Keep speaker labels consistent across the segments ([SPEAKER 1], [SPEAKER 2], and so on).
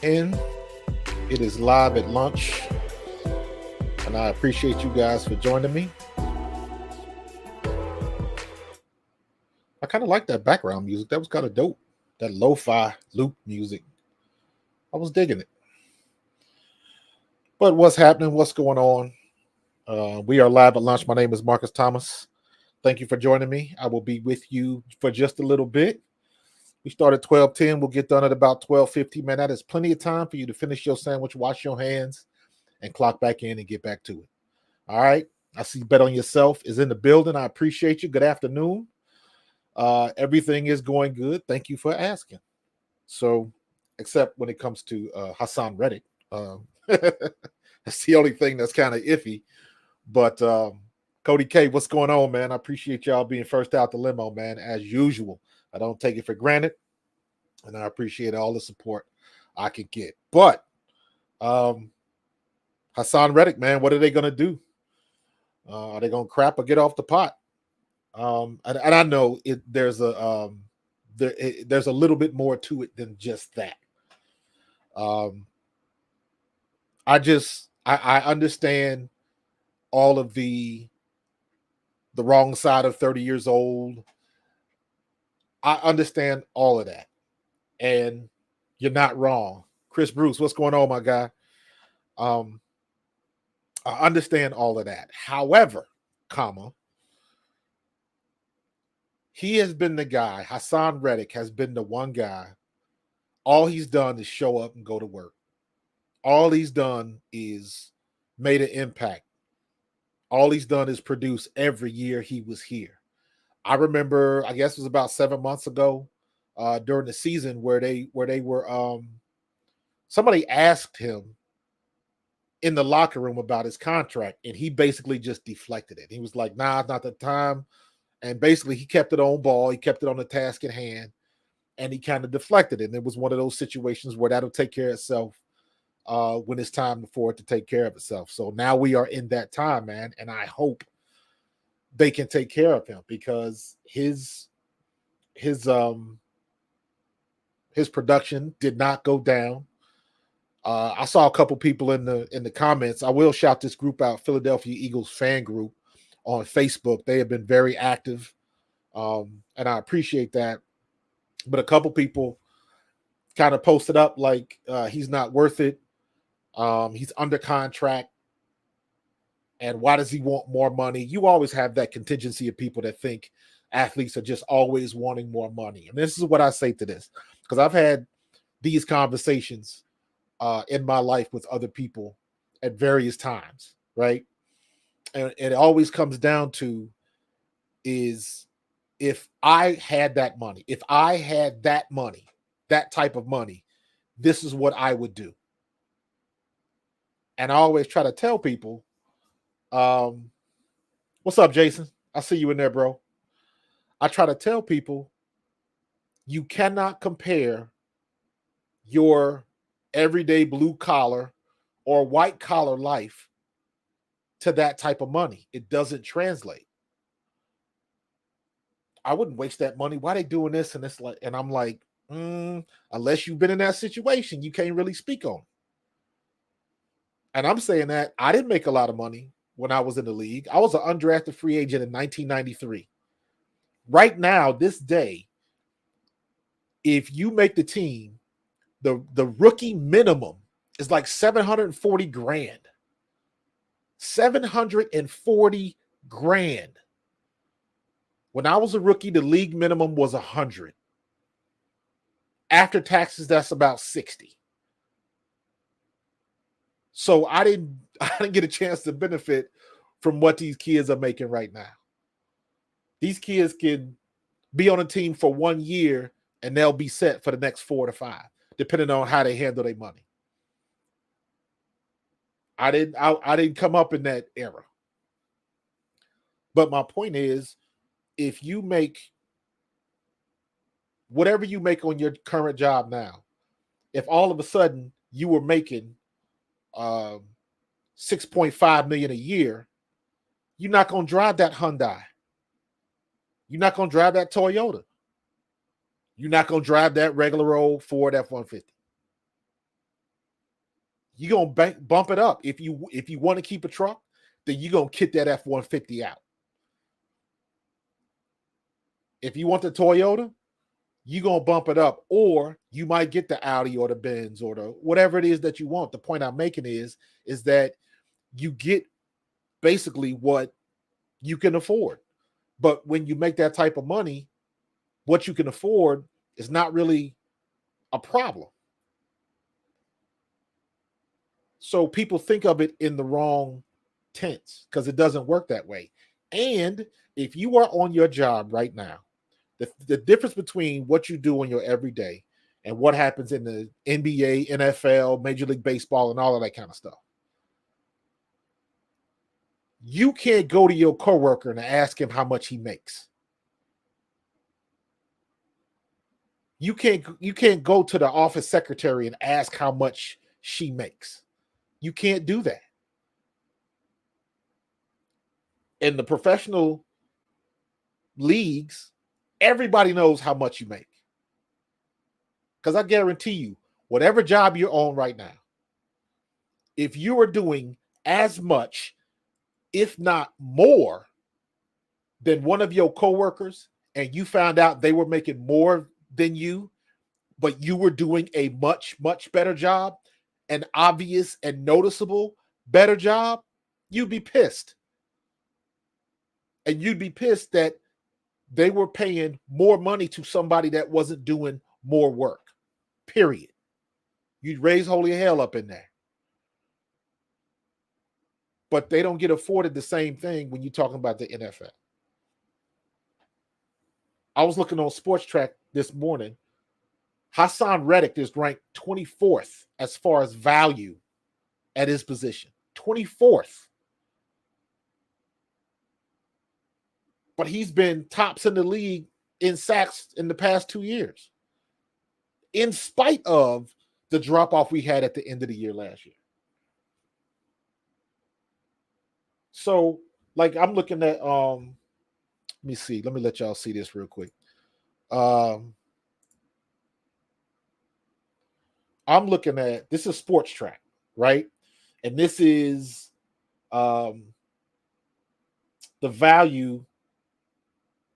[SPEAKER 1] in. It is live at lunch, and I appreciate you guys for joining me. I kind of like that background music. That was kind of dope. That lo-fi loop music. I was digging it. But what's happening? What's going on? We are live at lunch. My name is Marcus Thomas. Thank you for joining me. I will be with you for just a little bit. We start at 12:10. We'll get done at about 12:50. Man, that is plenty of time for you to finish your sandwich, wash your hands, and clock back in and get back to it. All right. I see Bet on Yourself is in the building. I appreciate you. Good afternoon. Everything is going good. Thank you for asking. So, except when it comes to Haason Reddick. That's the only thing that's kind of iffy. But Cody K, what's going on, man? I appreciate y'all being first out the limo, man, as usual. I don't take it for granted, and I appreciate all the support I can get. But Haason Reddick, man, what are they going to do? Are they going to crap or get off the pot? And I know there's a little bit more to it than just that. I understand all of the wrong side of 30 years old. I understand all of that. And you're not wrong. Chris Bruce, what's going on, my guy? I understand all of that. However, he has been the guy, Haason Reddick has been the one guy. All he's done is show up and go to work. All he's done is made an impact. All he's done is produce every year he was here. I remember, I guess it was about 7 months ago, during the season where they were somebody asked him in the locker room about his contract, and he basically just deflected it. He was like, nah, it's not the time. And basically he kept it on ball, he kept it on the task at hand, and he kind of deflected it. And it was one of those situations where that'll take care of itself when it's time for it to take care of itself. So now we are in that time, man, and I hope they can take care of him because his production did not go down. I saw a couple people in the comments. I will shout this group out, Philadelphia Eagles fan group on Facebook. They have been very active, and I appreciate that. But a couple people kind of posted up like he's not worth it. He's under contract. And why does he want more money? You always have that contingency of people that think athletes are just always wanting more money. And this is what I say to this, because I've had these conversations in my life with other people at various times, right? And it always comes down to is if I had that money, that type of money, this is what I would do. And I always try to tell people, what's up, Jason? I see you in there, bro. I try to tell people you cannot compare your everyday blue collar or white collar life to that type of money. It doesn't translate. I wouldn't waste that money. Why are they doing this? And I'm like, unless you've been in that situation, you can't really speak on it. And I'm saying that I didn't make a lot of money when I was in the league. I was an undrafted free agent in 1993. Right now, this day, if you make the team, the rookie minimum is like $740,000. $740,000. When I was a rookie, the league minimum was $100,000. After taxes, that's about $60,000. So I didn't get a chance to benefit from what these kids are making right now. These kids can be on a team for 1 year and they'll be set for the next 4 to 5, depending on how they handle their money. I didn't come up in that era. But my point is, if you make whatever you make on your current job now, if all of a sudden you were making $6.5 million a year, you're not going to drive that Hyundai. You're not going to drive that Toyota. You're not going to drive that regular old Ford F-150. You're gonna bump it up. If you want to keep a truck, then you're gonna kit that F-150 out. If you want the Toyota, you're gonna bump it up, or you might get the Audi or the Benz or the whatever it is that you want. The point I'm making is that you get basically what you can afford. But when you make that type of money, what you can afford is not really a problem. So people think of it in the wrong tense because it doesn't work that way. And if you are on your job right now, the difference between what you do on your everyday and what happens in the NBA, NFL, Major League Baseball, and all of that kind of stuff. You can't go to your coworker and ask him how much he makes. You can't go to the office secretary and ask how much she makes. You can't do that. In the professional leagues, everybody knows how much you make. Because I guarantee you, whatever job you're on right now, if you are doing as much, if not more, than one of your coworkers, and you found out they were making more than you, but you were doing a much, much better job, an obvious and noticeable better job, you'd be pissed. And you'd be pissed that they were paying more money to somebody that wasn't doing more work. Period. You'd raise holy hell up in there. But they don't get afforded the same thing when you're talking about the NFL. I was looking on Sports Track this morning. Haason Reddick is ranked 24th as far as value at his position. 24th. But he's been tops in the league in sacks in the past 2 years, in spite of the drop-off we had at the end of the year last year. So, like, I'm looking at, let me see. Let me let y'all see this real quick. I'm looking at, this is Sports Track, right? And this is the value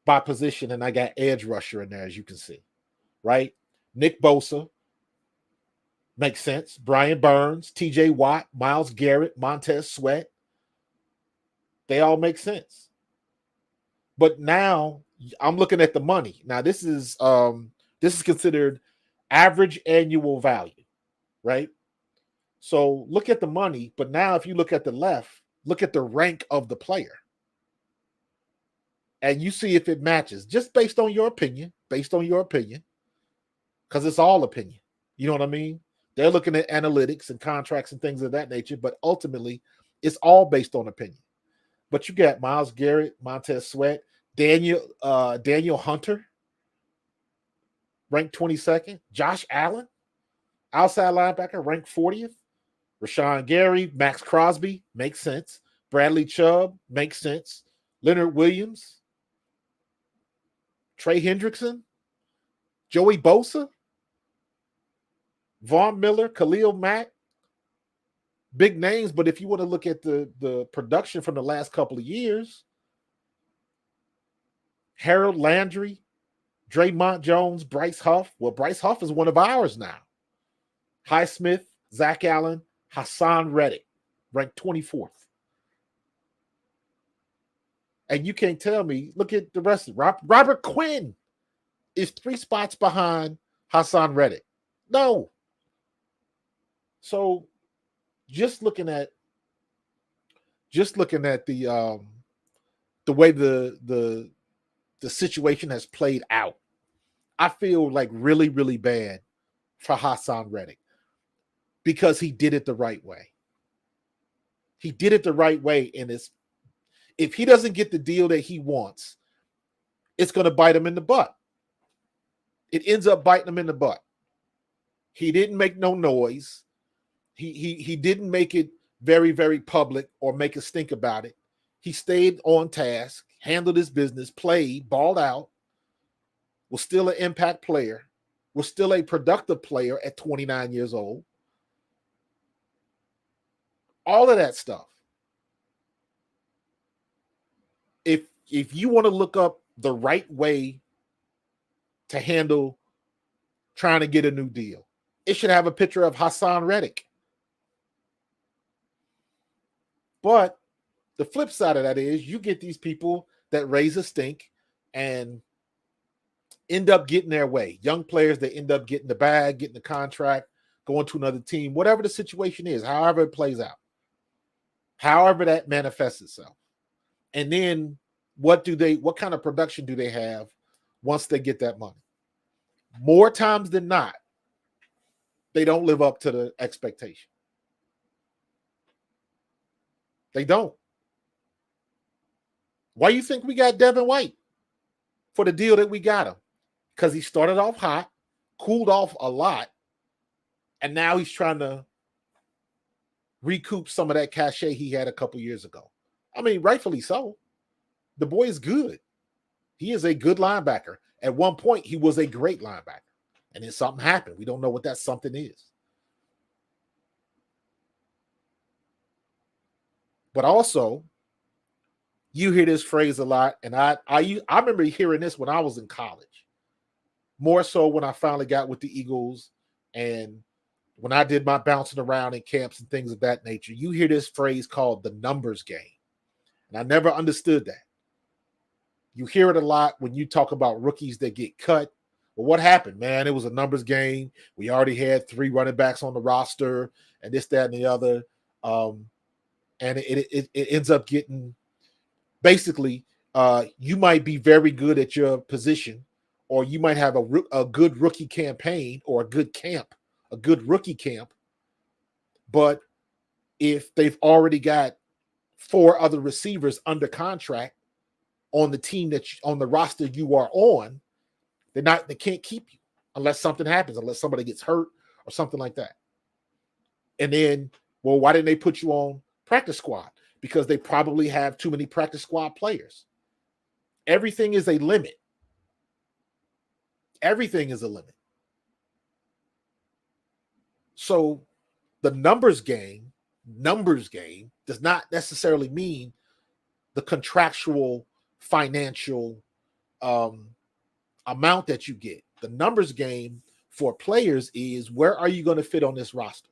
[SPEAKER 1] by position, and I got edge rusher in there, as you can see, right? Nick Bosa makes sense. Brian Burns, TJ Watt, Myles Garrett, Montez Sweat, they all make sense. But now I'm looking at the money. Now this is considered average annual value, right? So look at the money, but now if you look at the left, look at the rank of the player. And you see if it matches, just based on your opinion, because it's all opinion. You know what I mean? They're looking at analytics and contracts and things of that nature, but ultimately, it's all based on opinion. But you got Myles Garrett, Montez Sweat, Daniel Hunter, ranked 22nd. Josh Allen, outside linebacker, ranked 40th. Rashawn Gary, Max Crosby, makes sense. Bradley Chubb, makes sense. Leonard Williams, Trey Hendrickson, Joey Bosa, Von Miller, Khalil Mack, big names. But if you want to look at the production from the last couple of years, Harold Landry, Draymond Jones, Bryce Huff. Well, Bryce Huff is one of ours now. Highsmith, Zach Allen, Haason Reddick, ranked 24th. And you can't tell me, look at the rest of it. Robert Quinn is 3 spots behind Haason Reddick. No. So just looking at the way the situation has played out, I feel like really, really bad for Haason Reddick because he did it the right way. He did it the right way, and if he doesn't get the deal that he wants, it's going to bite him in the butt. It ends up biting him in the butt. He didn't make no noise. He didn't make it very, very public or make a stink about it. He stayed on task, handled his business, played, balled out, was still an impact player, was still a productive player at 29 years old. All of that stuff. If you want to look up the right way to handle trying to get a new deal, it should have a picture of Haason Reddick. But the flip side of that is you get these people that raise a stink and end up getting their way. Young players that end up getting the bag, getting the contract, going to another team, whatever the situation is, however it plays out, however that manifests itself. And then what kind of production do they have once they get that money? More times than not, they don't live up to the expectation. They don't. Why do you think we got Devin White for the deal that we got him? Because he started off hot, cooled off a lot, and now he's trying to recoup some of that cachet he had a couple years ago. I mean, rightfully so. The boy is good. He is a good linebacker. At one point, he was a great linebacker. And then something happened. We don't know what that something is. But also, you hear this phrase a lot, and I remember hearing this when I was in college. More so when I finally got with the Eagles and when I did my bouncing around in camps and things of that nature. You hear this phrase called the numbers game. And I never understood that. You hear it a lot when you talk about rookies that get cut. Well, what happened, man? It was a numbers game. We already had 3 running backs on the roster and this, that, and the other. And it ends up getting basically you might be very good at your position, or you might have a good rookie campaign or a good rookie camp. But if they've already got 4 other receivers under contract on the team on the roster you are on, they can't keep you unless something happens, unless somebody gets hurt or something like that. And then, well, why didn't they put you on practice squad? Because they probably have too many practice squad players. Everything is a limit. Everything is a limit. So the numbers game does not necessarily mean the contractual financial amount that you get. The numbers game for players is, where are you going to fit on this roster?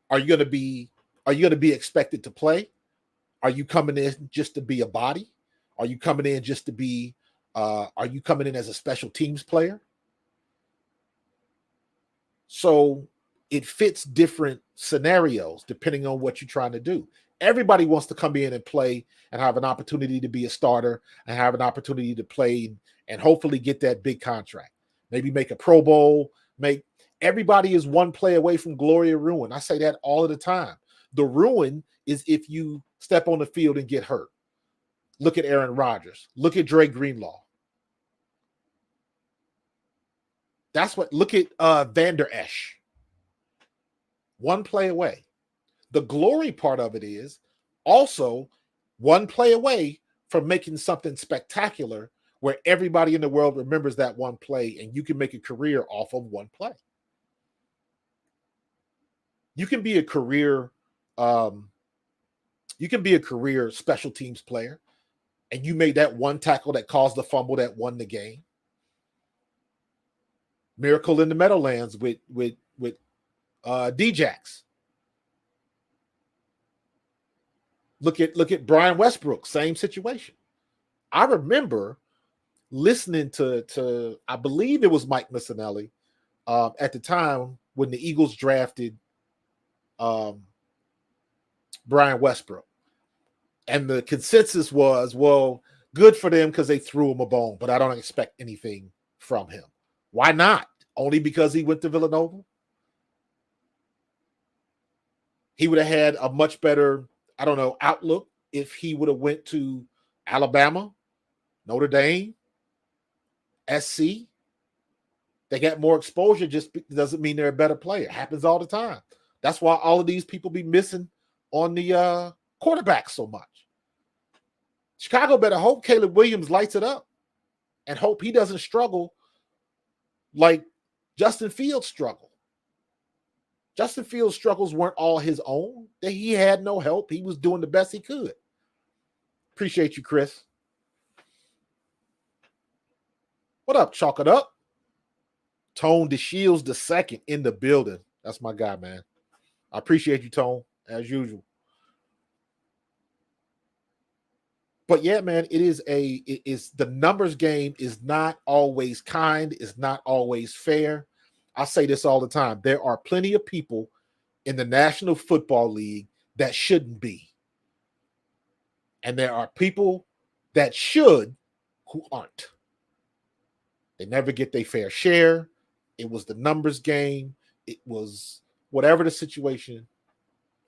[SPEAKER 1] Are you going to be expected to play? Are you coming in just to be a body? Are you coming in just to be are you coming in as a special teams player? So it fits different scenarios depending on what you're trying to do. Everybody wants to come in and play and have an opportunity to be a starter and have an opportunity to play and hopefully get that big contract. Maybe make a Pro Bowl. Everybody is one play away from glory or ruin. I say that all of the time. The ruin is if you step on the field and get hurt. Look at Aaron Rodgers. Look at Dre Greenlaw. Look at Van Der Esch. One play away. The glory part of it is also one play away from making something spectacular where everybody in the world remembers that one play and you can make a career off of one play. You can be a career special teams player and you made that one tackle that caused the fumble that won the game. Miracle in the Meadowlands with Djax. Look at Brian Westbrook, same situation. I remember listening to I believe it was Mike Missanelli at the time when the Eagles drafted Brian Westbrook. And the consensus was, well, good for them because they threw him a bone, but I don't expect anything from him. Why not? Only because he went to Villanova? He would have had a much better, outlook if he would have went to Alabama, Notre Dame, SC. They got more exposure, just doesn't mean they're a better player. It happens all the time. That's why all of these people be missing on the quarterback so much. Chicago better hope Caleb Williams lights it up and hope he doesn't struggle like Justin Fields struggled. Justin Fields' struggles weren't all his own. He had no help. He was doing the best he could. Appreciate you, Chris. What up, Chalk It Up? Tone DeShields the second in the building. That's my guy, man. I appreciate you, Tone, as usual. But yeah, man, it is the numbers game is not always kind, it's not always fair. I say this all the time. There are plenty of people in the National Football League that shouldn't be. And there are people that should who aren't. They never get their fair share. It was the numbers game. It was whatever the situation,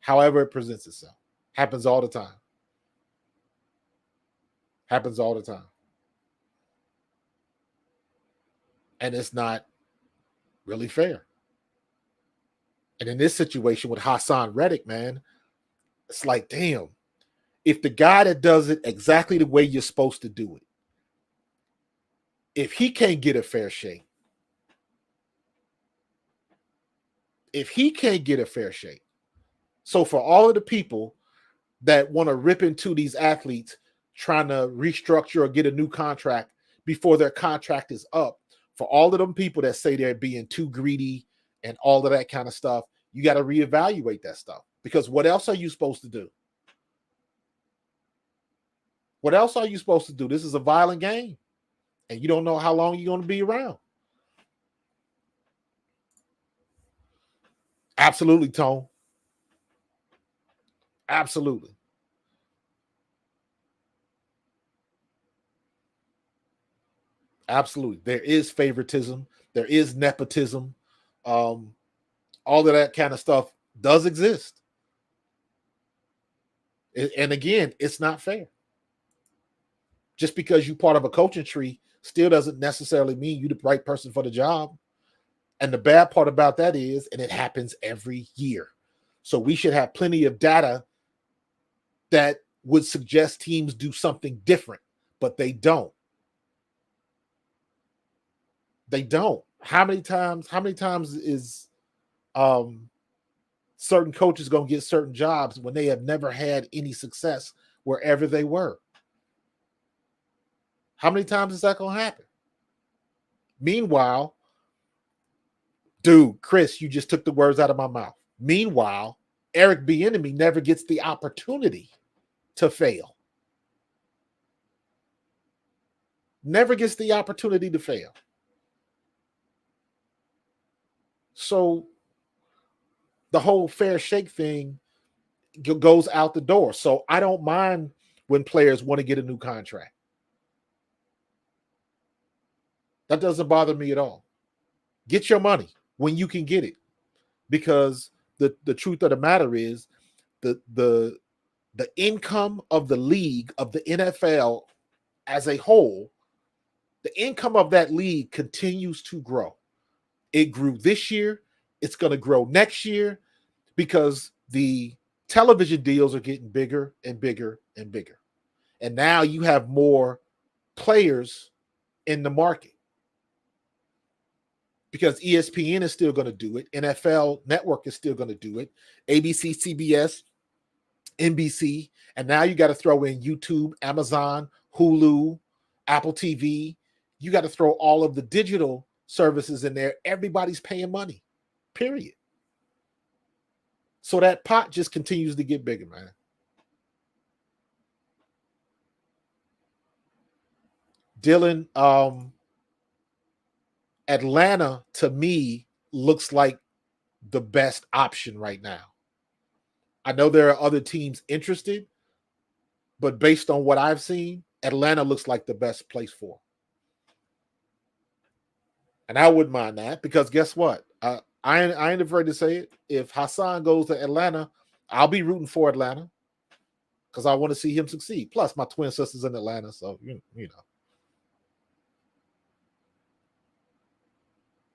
[SPEAKER 1] however it presents itself. Happens all the time. Happens all the time. And it's not really fair. And in this situation with Haason Reddick, man, it's like, damn, if the guy that does it exactly the way you're supposed to do it, if he can't get a fair shake, so for all of the people that want to rip into these athletes trying to restructure or get a new contract before their contract is up, for all of them people that say they're being too greedy and all of that kind of stuff, you got to reevaluate that stuff. Because what else are you supposed to do? What else are you supposed to do? This is a violent game, and you don't know how long you're going to be around. Absolutely, Tone. Absolutely. Absolutely. There is favoritism. There is nepotism. All of that kind of stuff does exist. And again, it's not fair. Just because you're part of a coaching tree still doesn't necessarily mean you're the right person for the job. And the bad part about that is, and it happens every year. So we should have plenty of data that would suggest teams do something different, but they don't. They don't. How many times is certain coaches going to get certain jobs when they have never had any success wherever they were? How many times is that going to happen? Meanwhile, dude, Chris, you just took the words out of my mouth. Meanwhile, Eric Bieniemy never gets the opportunity to fail. Never gets the opportunity to fail. So the whole fair shake thing goes out the door. So I don't mind when players want to get a new contract. That doesn't bother me at all. Get your money when you can get it. Because the truth of the matter is the income of the league, of the NFL as a whole, the income of that league continues to grow. It grew this year. It's going to grow next year because the television deals are getting bigger and bigger and bigger. And now you have more players in the market because ESPN is still going to do it. NFL Network is still going to do it. ABC, CBS, NBC. And now you got to throw in YouTube, Amazon, Hulu, Apple TV. You got to throw all of the digital services in there. Everybody's paying money, period. So that pot just continues to get bigger, man. Dylan, Atlanta to me looks like the best option right now. I know there are other teams interested, but based on what I've seen, Atlanta looks like the best place for him. And I wouldn't mind that because guess what? I ain't afraid to say it. If Haason goes to Atlanta, I'll be rooting for Atlanta because I want to see him succeed. Plus, my twin sister's in Atlanta, so you know.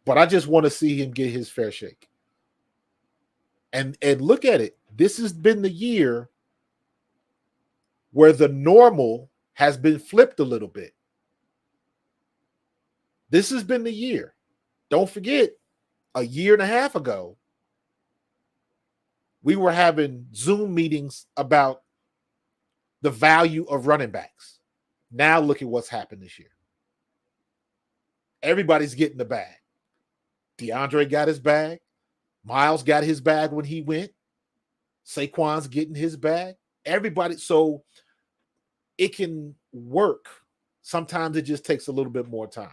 [SPEAKER 1] But I just want to see him get his fair shake. And look at it. This has been the year where the normal has been flipped a little bit. This has been the year. Don't forget, a year and a half ago, we were having Zoom meetings about the value of running backs. Now look at what's happened this year. Everybody's getting the bag. DeAndre got his bag. Miles got his bag when he went. Saquon's getting his bag. Everybody, so it can work. Sometimes it just takes a little bit more time.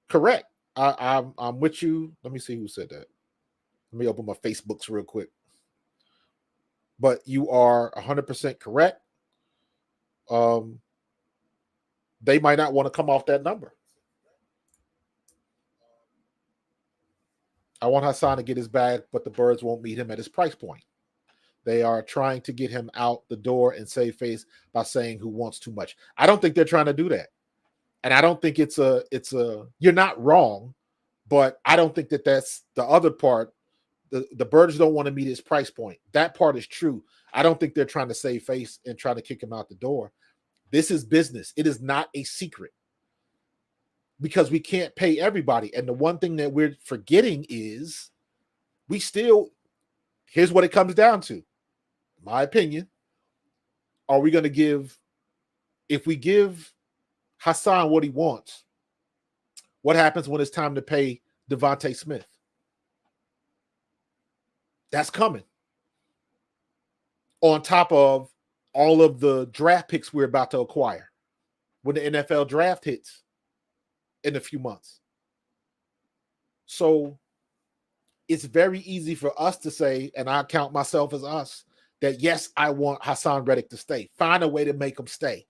[SPEAKER 1] Correct. I'm with you. Let me see who said that. Let me open my Facebooks real quick. But you are 100% correct. They might not want to come off that number. I want Haason to get his bag, but the Birds won't meet him at his price point. They are trying to get him out the door and save face by saying who wants too much. I don't think they're trying to do that. And I don't think it's a, you're not wrong, but I don't think that that's the other part. The Birds don't want to meet his price point. That part is true. I don't think they're trying to save face and try to kick him out the door. This is business. It is not a secret because we can't pay everybody. And the one thing that we're forgetting is we still, here's what it comes down to. My opinion, are we going to give, if we give Haason what he wants, what happens when it's time to pay Devontae Smith? That's coming. On top of all of the draft picks we're about to acquire when the NFL draft hits in a few months. So it's very easy for us to say, and I count myself as us, that yes, I want Haason Reddick to stay. Find a way to make him stay.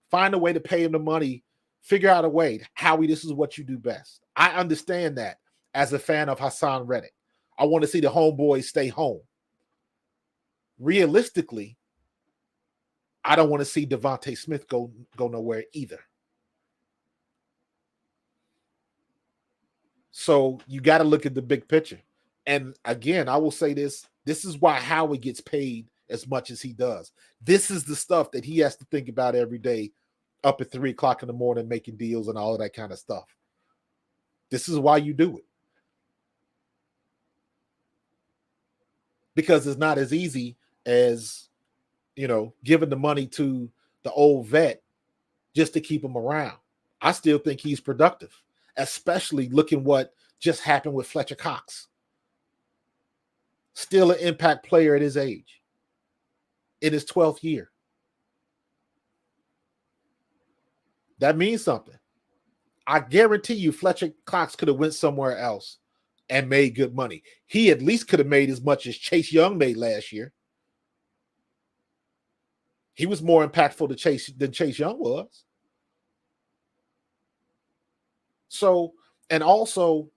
[SPEAKER 1] Find a way to pay him the money. Figure out a way. Howie, this is what you do best. I understand that as a fan of Haason Reddick. I want to see the homeboys stay home. Realistically, I don't want to see Devontae Smith go nowhere either. So you got to look at the big picture. And again, I will say this. This is why Howie gets paid as much as he does. This is the stuff that he has to think about every day up at 3 o'clock in the morning, making deals and all of that kind of stuff. This is why you do it. Because it's not as easy as, giving the money to the old vet just to keep him around. I still think he's productive, especially looking what just happened with Fletcher Cox. Still an impact player at his age, in his 12th year. That means something. I guarantee you Fletcher Cox could have went somewhere else and made good money. He at least could have made as much as Chase Young made last year. He was more impactful than Chase Young was. So, and also,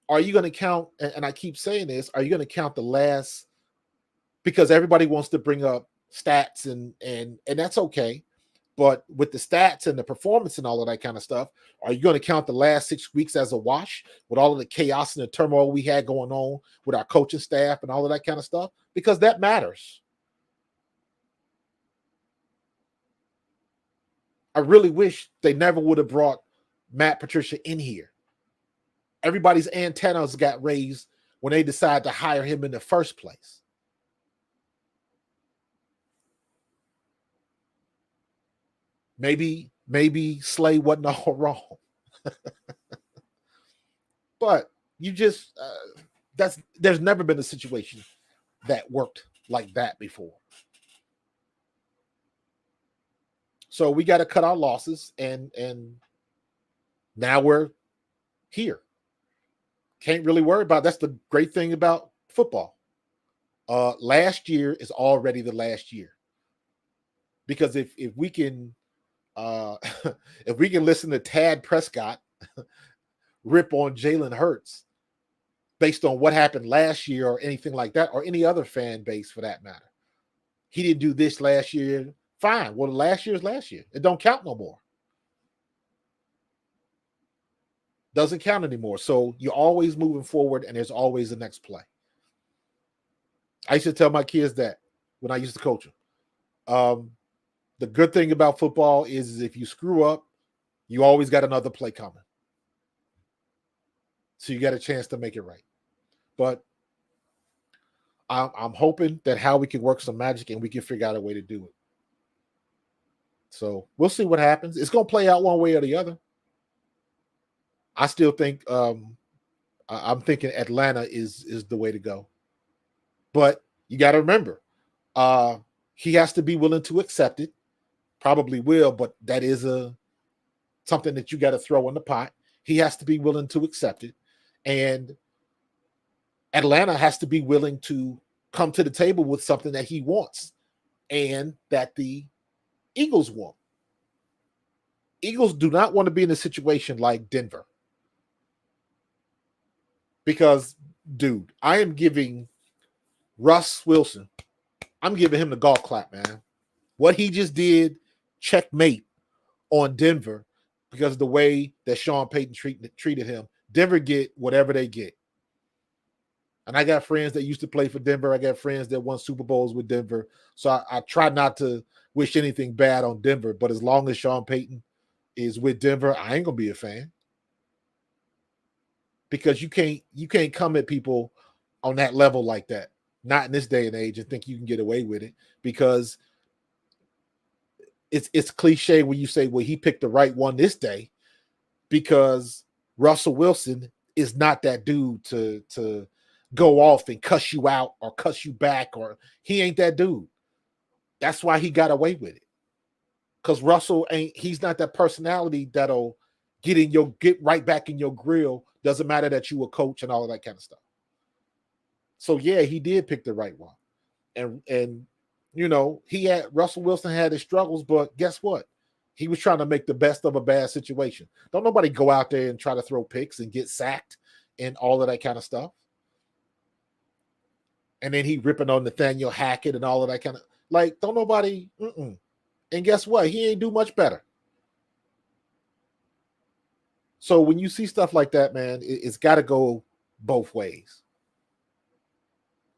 [SPEAKER 1] are you going to count, and I keep saying this, are you going to count the last, because everybody wants to bring up stats and that's okay. But with the stats and the performance and all of that kind of stuff, are you going to count the last 6 weeks as a wash with all of the chaos and the turmoil we had going on with our coaching staff and all of that kind of stuff? Because that matters. I really wish they never would have brought Matt Patricia in here. Everybody's antennas got raised when they decided to hire him in the first place. Maybe Slay wasn't all wrong. But you just, there's never been a situation that worked like that before. So we got to cut our losses, and now we're here. Can't really worry about. That's the great thing about football. Last year is already the last year, because if we can if we can listen to Dak Prescott rip on Jalen Hurts based on what happened last year or anything like that, or any other fan base for that matter, he didn't do this last year. Fine. Well, last year is last year. It don't count no more. Doesn't count anymore. So you're always moving forward, and there's always the next play. I used to tell my kids that when I used to coach them. The good thing about football is if you screw up, you always got another play coming. So you got a chance to make it right. But I'm hoping that Howie can work some magic and we can figure out a way to do it. So we'll see what happens. It's going to play out one way or the other. I still think I'm thinking Atlanta is the way to go. But you got to remember, he has to be willing to accept it. Probably will, but that is something that you got to throw in the pot. He has to be willing to accept it. And Atlanta has to be willing to come to the table with something that he wants and that the Eagles want. Eagles do not want to be in a situation like Denver. Because, dude, I am giving Russ Wilson, I'm giving him the golf clap, man. What he just did, checkmate on Denver, because of the way that Sean Payton treated him. Denver get whatever they get. And I got friends that used to play for Denver. I got friends that won Super Bowls with Denver. So I try not to wish anything bad on Denver. But as long as Sean Payton is with Denver, I ain't going to be a fan. Because you can't come at people on that level like that. Not in this day and age, and think you can get away with it. Because it's cliche when you say, well, he picked the right one this day. Because Russell Wilson is not that dude to go off and cuss you out or cuss you back, or he ain't that dude. That's why he got away with it. Because Russell he's not that personality that'll get right back in your grill. Doesn't matter that you a coach and all of that kind of stuff. So yeah, he did pick the right one. And you know, Russell Wilson had his struggles, but guess what? He was trying to make the best of a bad situation. Don't nobody go out there and try to throw picks and get sacked and all of that kind of stuff. And then he ripping on Nathaniel Hackett and all of that kind of, like, don't nobody. And guess what? He ain't do much better. So when you see stuff like that, man, it's got to go both ways.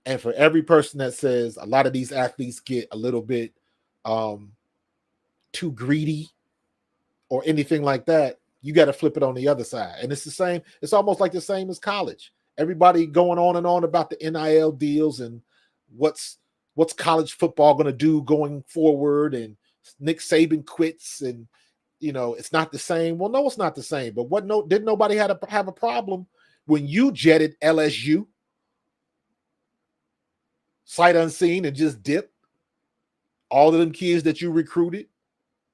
[SPEAKER 1] And for every person that says a lot of these athletes get a little bit too greedy or anything like that, you got to flip it on the other side. And it's the same. It's almost like the same as college. Everybody going on and on about the NIL deals and what's college football going to do going forward, and Nick Saban quits, and you know it's not the same. Well, no, it's not the same. But didn't nobody have a problem when you jetted LSU sight unseen and just dipped all of them kids that you recruited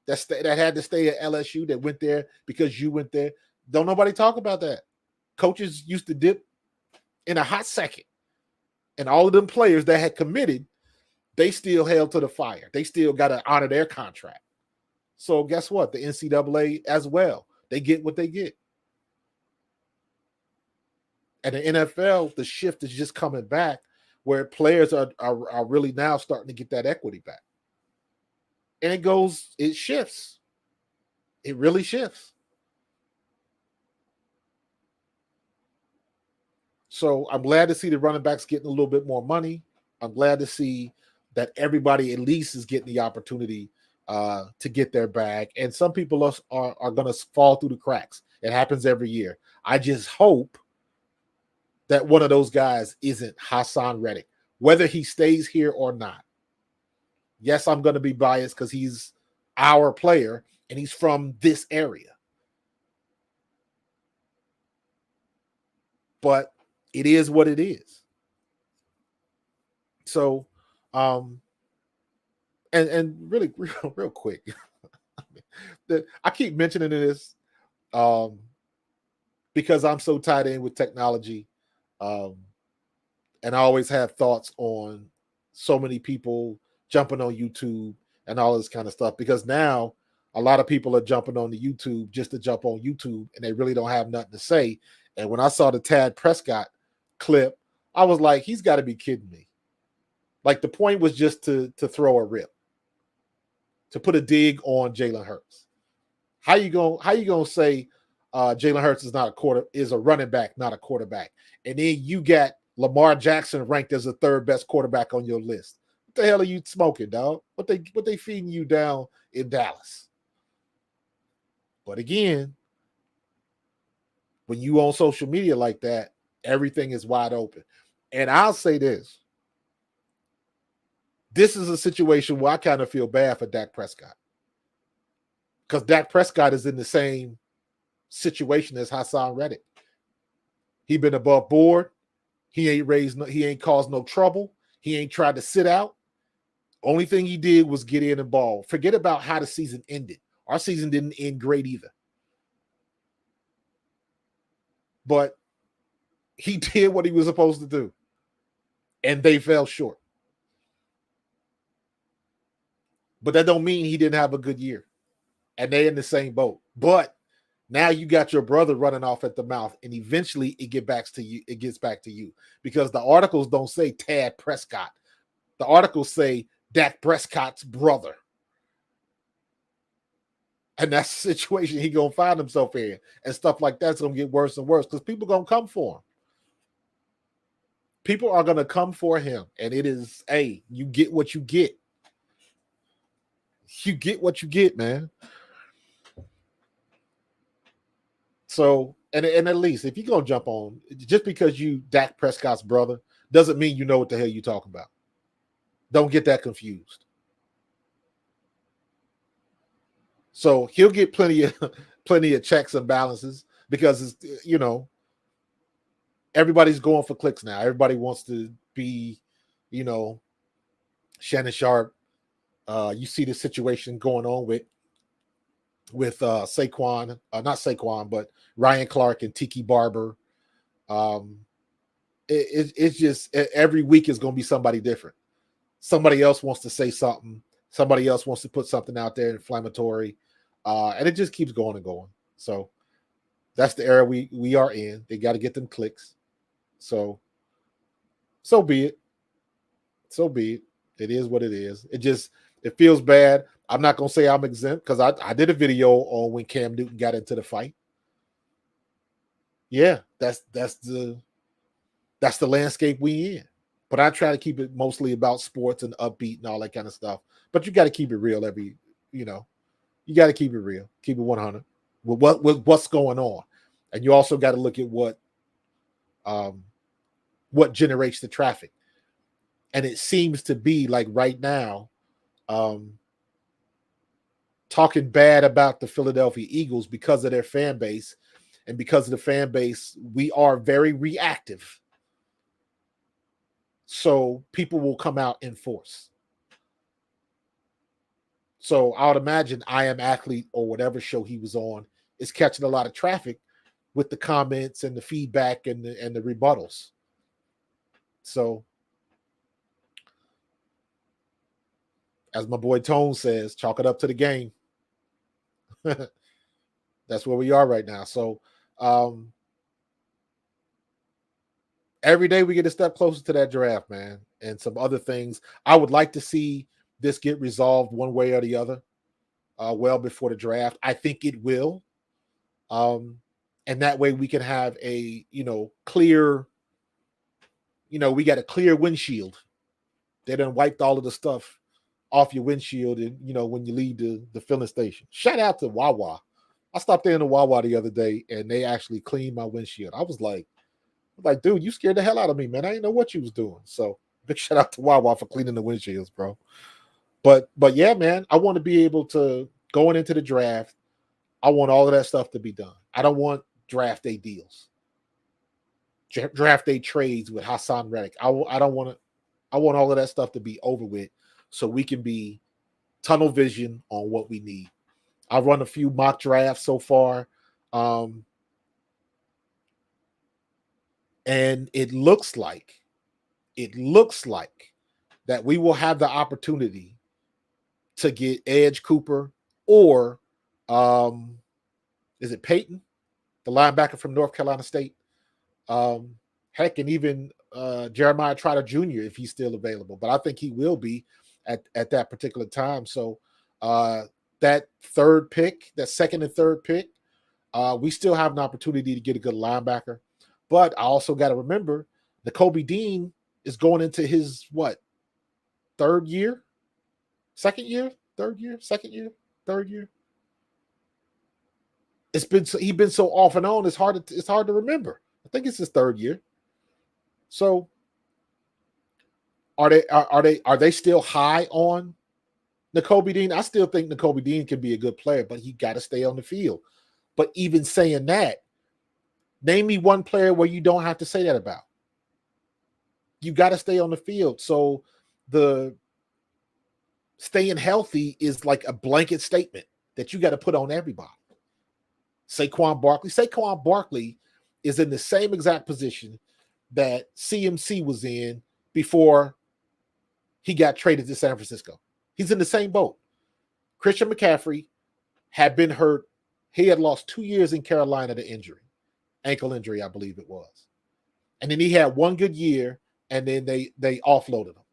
[SPEAKER 1] that had to stay at LSU, that went there because you went there? Don't nobody talk about that. Coaches used to dip in a hot second. And all of them players that had committed, they still held to the fire. They still got to honor their contract. So guess what? The NCAA as well. They get what they get. And the NFL, the shift is just coming back, where players are really now starting to get that equity back. And it shifts. It really shifts. So I'm glad to see the running backs getting a little bit more money. I'm glad to see that everybody at least is getting the opportunity to get their bag. And some people are going to fall through the cracks. It happens every year. I just hope that one of those guys isn't Haason Reddick, whether he stays here or not. Yes, I'm going to be biased because he's our player and he's from this area. But it is what it is. So, and really, real quick, I keep mentioning this because I'm so tied in with technology, and I always have thoughts on so many people jumping on YouTube and all this kind of stuff, because now a lot of people are jumping on the YouTube just to jump on YouTube, and they really don't have nothing to say. And when I saw the Dak Prescott clip, I was like, he's got to be kidding me. Like, the point was just to throw a rip, to put a dig on Jalen Hurts. How you gonna say Jalen Hurts is a running back, not a quarterback? And then you got Lamar Jackson ranked as the third best quarterback on your list. What the hell are you smoking, dog? What they feeding you down in Dallas? But again, When you on social media like that, everything is wide open. And I'll say this. This is a situation where I kind of feel bad for Dak Prescott. Because Dak Prescott is in the same situation as Haason Reddick. He been above board. He ain't caused no trouble. He ain't tried to sit out. Only thing he did was get in and ball. Forget about how the season ended. Our season didn't end great either. But he did what he was supposed to do. And they fell short. But that don't mean he didn't have a good year. And they're in the same boat. But now you got your brother running off at the mouth, and eventually it gets back to you. Because the articles don't say Tad Prescott. The articles say Dak Prescott's brother. And that's the situation he gonna find himself in. And stuff like that's gonna get worse and worse because people gonna come for him. People are gonna come for him. And it is, hey, you get what you get. You get what you get, man. So, and at least if you're gonna jump on, just because you Dak Prescott's brother doesn't mean you know what the hell you're talking about. Don't get that confused. So he'll get plenty of checks and balances because it's, everybody's going for clicks now. Everybody wants to be, Shannon Sharp. You see the situation going on with Saquon, not Saquon, but Ryan Clark and Tiki Barber. It's just every week is going to be somebody different. Somebody else wants to say something. Somebody else wants to put something out there inflammatory. And it just keeps going and going. So that's the era we are in. They got to get them clicks. So be it. So be it. It is what it is. It feels bad. I'm not going to say I'm exempt because I did a video on when Cam Newton got into the fight. Yeah, that's the landscape we in. But I try to keep it mostly about sports and upbeat and all that kind of stuff. But you got to keep it real you got to keep it real. Keep it 100 with what's going on. And you also got to look at what generates the traffic. And it seems to be like right now, talking bad about the Philadelphia Eagles because of their fan base. And because of the fan base, we are very reactive. So people will come out in force. So I would imagine I Am Athlete or whatever show he was on is catching a lot of traffic with the comments and the feedback and the rebuttals. So as my boy Tone says, chalk it up to the game. That's where we are right now. So every day we get a step closer to that draft, man, and some other things. I would like to see this get resolved one way or the other well before the draft. I think it will. And that way we can have a, clear, we got a clear windshield. They done wiped all of the stuff off your windshield and, when you leave the filling station. Shout out to Wawa. I stopped there in the Wawa the other day and they actually cleaned my windshield. I was like, dude, you scared the hell out of me, man. I didn't know what you was doing. So big shout out to Wawa for cleaning the windshields, bro. But yeah, man, I want to be able to, going into the draft, I want all of that stuff to be done. I don't want draft day deals, draft day trades with Haason Reddick. I want all of that stuff to be over with so we can be tunnel vision on what we need. I've run a few mock drafts so far. And it looks like that we will have the opportunity to get Edge Cooper or is it Peyton, the linebacker from North Carolina State? Heck, and even Jeremiah Trotter Jr. if he's still available. But I think he will be at that particular time. So that third pick, that second and third pick, we still have an opportunity to get a good linebacker. But I also got to remember the Kobe Dean is going into his third year. he's been so off and on. It's hard to remember. I think it's his third year. So are they still high on Nakobe Dean? I still think Nakobe Dean can be a good player, but he got to stay on the field. But even saying that, name me one player where you don't have to say that about. You got to stay on the field. So the staying healthy is like a blanket statement that you got to put on everybody. Saquon Barkley is in the same exact position that CMC was in before he got traded to San Francisco. He's in the same boat. Christian McCaffrey had been hurt. He had lost 2 years in Carolina to injury, ankle injury, I believe it was. And then he had one good year, and then they offloaded him.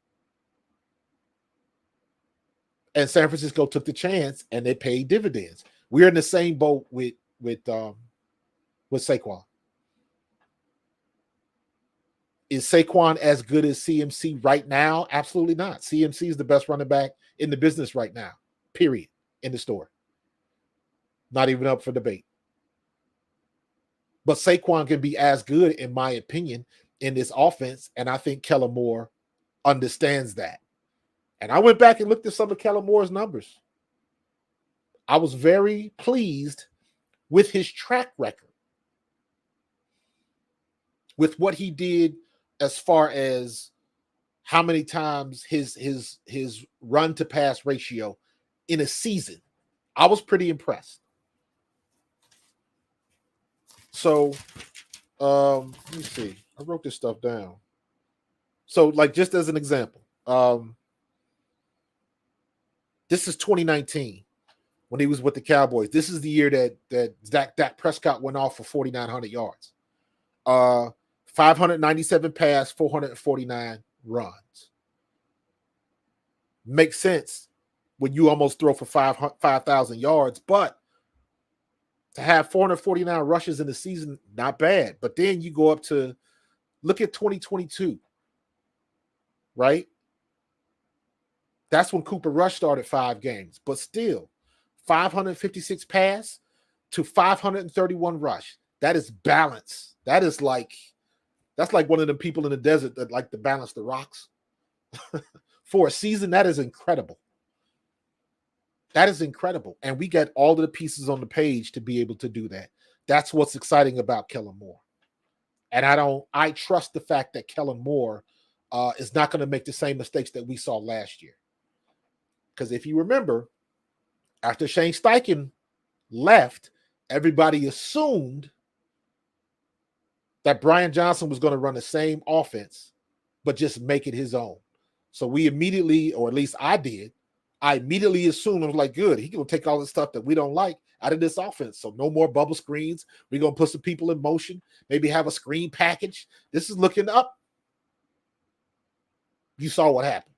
[SPEAKER 1] And San Francisco took the chance, and they paid dividends. We're in the same boat with Saquon. Is Saquon as good as CMC right now? Absolutely not. CMC is the best running back in the business right now, period, in the store. Not even up for debate. But Saquon can be as good, in my opinion, in this offense, and I think Kell Moore understands that. And I went back and looked at some of Kell Moore's numbers. I was very pleased with his track record, with what he did as far as how many times his run to pass ratio in a season. I was pretty impressed. So let me see. I wrote this stuff down. So, like, just as an example, this is 2019 when he was with the Cowboys. This is the year that Dak Prescott went off for 4,900 yards. 597 pass, 449 runs. Makes sense when you almost throw for 5,000 yards, but to have 449 rushes in the season, not bad. But then you go up to, look at 2022, right? That's when Cooper Rush started 5 games, but still 556 pass to 531 rush. That is balance. That's like one of them people in the desert that like to balance the rocks. For a season, that is incredible. That is incredible. And we got all of the pieces on the page to be able to do that. That's what's exciting about Kell Moore. And I trust the fact that Kell Moore is not going to make the same mistakes that we saw last year. Because if you remember, after Shane Steichen left, everybody assumed that Brian Johnson was going to run the same offense, but just make it his own. So we immediately, or at least I did, I immediately assumed, I was like, good, he's going to take all the stuff that we don't like out of this offense. So no more bubble screens. We're going to put some people in motion, maybe have a screen package. This is looking up. You saw what happened.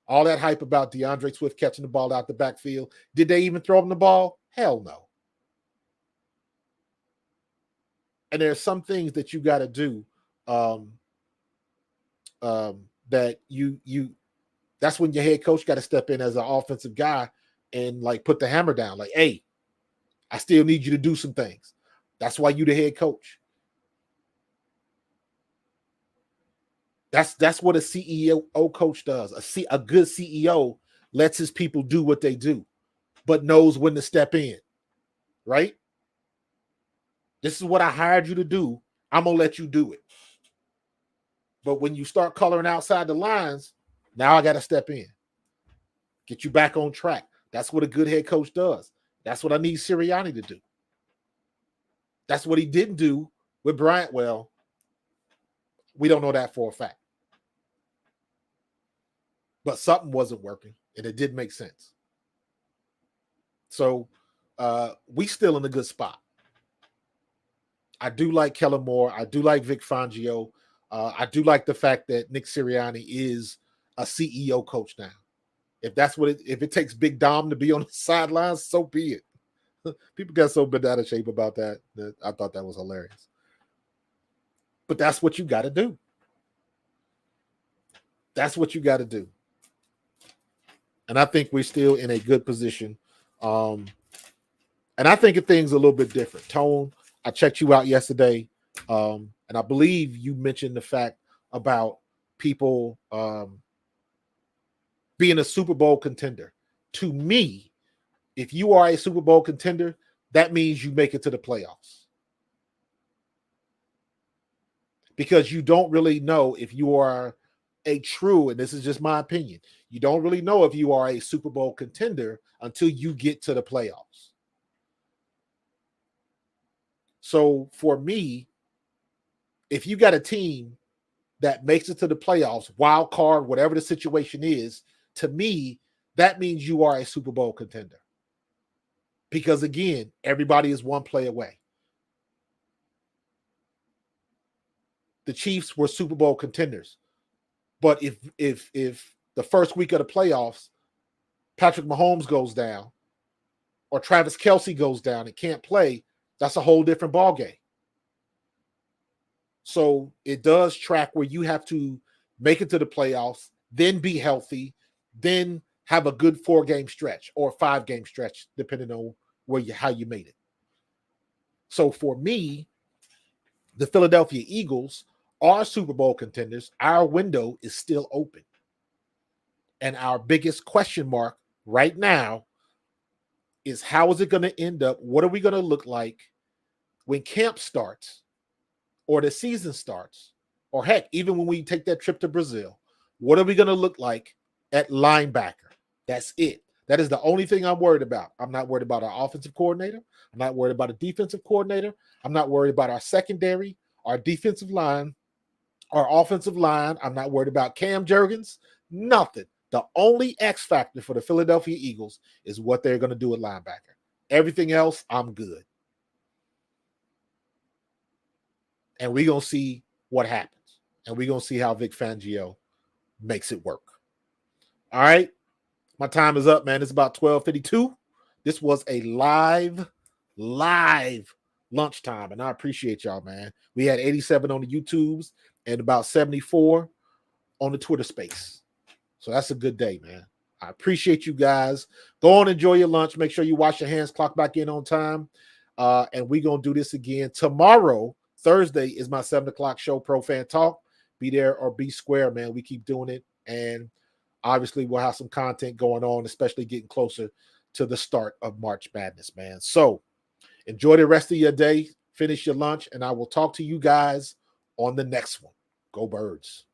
[SPEAKER 1] All that hype about DeAndre Swift catching the ball out the backfield. Did they even throw him the ball? Hell no. And there are some things that you got to do that you that's when your head coach got to step in as an offensive guy and like put the hammer down. Like, hey, I still need you to do some things. That's why you the head coach. That's what a CEO coach does. A good CEO lets his people do what they do, but knows when to step in, right? This is what I hired you to do. I'm going to let you do it. But when you start coloring outside the lines, now I got to step in. Get you back on track. That's what a good head coach does. That's what I need Sirianni to do. That's what he didn't do with Bryant. Well, we don't know that for a fact. But something wasn't working, and it did make sense. So we still in a good spot. I do like Kell Moore. I do like Vic Fangio. I do like the fact that Nick Sirianni is a CEO coach now. If that's what if it takes Big Dom to be on the sidelines, so be it. People got so bent out of shape about that I thought that was hilarious. But that's what you got to do. That's what you got to do. And I think we're still in a good position. And I think of things a little bit different. Tone, I checked you out yesterday, and I believe you mentioned the fact about people being a Super Bowl contender. To me, if you are a Super Bowl contender, that means you make it to the playoffs. Because you don't really know if you are a true, and this is just my opinion, you don't really know if you are a Super Bowl contender until you get to the playoffs. So for me, if you got a team that makes it to the playoffs, wild card, whatever the situation is, to me, that means you are a Super Bowl contender. Because again, everybody is one play away. The Chiefs were Super Bowl contenders. But if the first week of the playoffs, Patrick Mahomes goes down or Travis Kelce goes down and can't play, that's a whole different ballgame. So it does track where you have to make it to the playoffs, then be healthy, then have a good 4-game stretch or 5-game stretch, depending on how you made it. So for me, the Philadelphia Eagles are Super Bowl contenders. Our window is still open. And our biggest question mark right now is how is it going to end up? What are we going to look like when camp starts or the season starts? Or heck, even when we take that trip to Brazil, what are we going to look like at linebacker? That's it. That is the only thing I'm worried about. I'm not worried about our offensive coordinator. I'm not worried about a defensive coordinator. I'm not worried about our secondary, our defensive line, our offensive line. I'm not worried about Cam Jurgens. Nothing. The only X factor for the Philadelphia Eagles is what they're going to do at linebacker. Everything else, I'm good. And we're going to see what happens. And we're going to see how Vic Fangio makes it work. All right. My time is up, man. It's about 12:52. This was a live lunchtime, and I appreciate y'all, man. We had 87 on the YouTubes and about 74 on the Twitter space. So that's a good day, man. I appreciate you guys. Go on, enjoy your lunch. Make sure you wash your hands, clock back in on time. And we're going to do this again tomorrow. Thursday is my 7 o'clock show, Pro Fan Talk. Be there or be square, man. We keep doing it. And obviously, we'll have some content going on, especially getting closer to the start of March Madness, man. So enjoy the rest of your day. Finish your lunch, and I will talk to you guys on the next one. Go Birds.